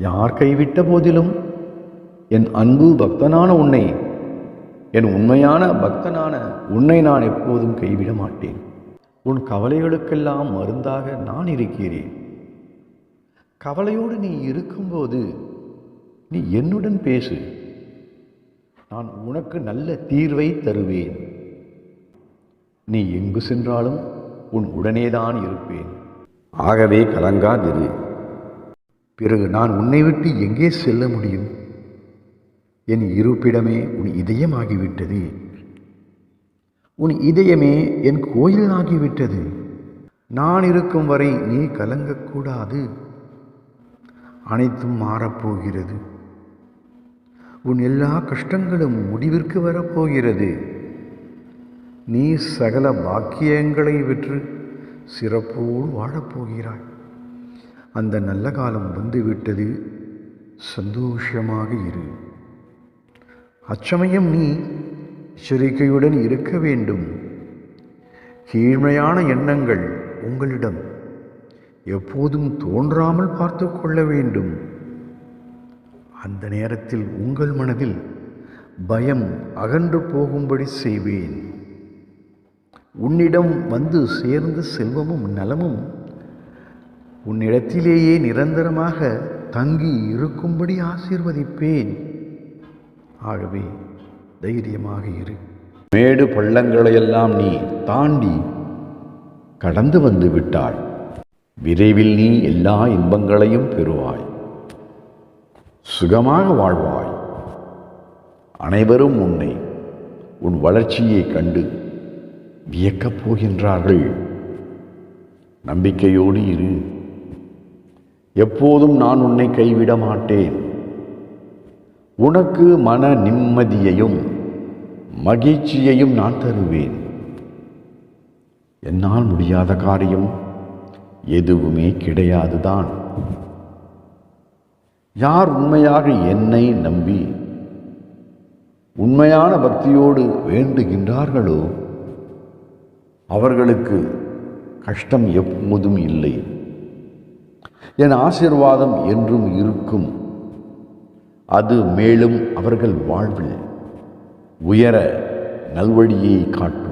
யார் கைவிட்ட போதிலும் என் அன்பு பக்தனான உன்னை, என் உண்மையான பக்தனான உன்னை நான் எப்போதும் கைவிட மாட்டேன். உன் கவலைகளுக்கெல்லாம் மருந்தாக நான் இருக்கிறேன். கவலையோடு நீ இருக்கும்போது நீ என்னுடன் பேசு. நான் உனக்கு நல்ல தீர்வை தருவேன். நீ எங்கு சென்றாலும் உன் உடனேதான் இருப்பேன். ஆகவே கலங்காதிரு. பிறகு நான் உன்னை விட்டு எங்கே செல்ல முடியும்? என் இருப்பிடமே உன் இதயமாகிவிட்டது. உன் இதயமே என் கோயில் ஆகிவிட்டது. நான் இருக்கும் வரை நீ கலங்கக்கூடாது. அனைத்தும் மாறப்போகிறது. உன் எல்லா கஷ்டங்களும் முடிவிற்கு வரப்போகிறது. நீ சகல பாக்கியங்களை விற்று சிறப்போடு வாழப்போகிறாய். அந்த நல்ல காலம் வந்துவிட்டது. சந்தோஷமாக இரு. அச்சமயம் நீ எச்சரிக்கையுடன் இருக்க வேண்டும். கீழ்மையான எண்ணங்கள் உங்களிடம் எப்போதும் தோன்றாமல் பார்த்து கொள்ள வேண்டும். அந்த நேரத்தில் உங்கள் மனதில் பயம் அகன்று போகும்படி செய்வேன். உன்னிடம் வந்து சேர்ந்த செல்வமும் நலமும் உன்னிடத்திலேயே நிரந்தரமாக தங்கி இருக்கும்படி ஆசீர்வதிப்பேன். ஆகவே தைரியமாக இரு. மேடு பள்ளங்களையெல்லாம் நீ தாண்டி கடந்து வந்து விட்டாய். விரைவில் நீ எல்லா இன்பங்களையும் பெறுவாய். சுகமாக வாழ்வாய். அனைவரும் உன்னை, உன் வளர்ச்சியை கண்டு வியக்கப் போகின்றார்கள். நம்பிக்கையோடு இரு. எப்போதும் நான் உன்னை கைவிட மாட்டேன். உனக்கு மன நிம்மதியையும் மகிழ்ச்சியையும் நான் தருவேன். என்னால் முடியாத காரியம் எதுவுமே கிடையாதுதான். யார் உண்மையாக என்னை நம்பி உண்மையான பக்தியோடு வேண்டுகின்றார்களோ அவர்களுக்கு கஷ்டம் எப்போதும் இல்லை. என் ஆசீர்வாதம் என்றும் இருக்கும். அது மேலும் அவர்கள் வாழ்வில் உயர நல்வழியை காட்டும்.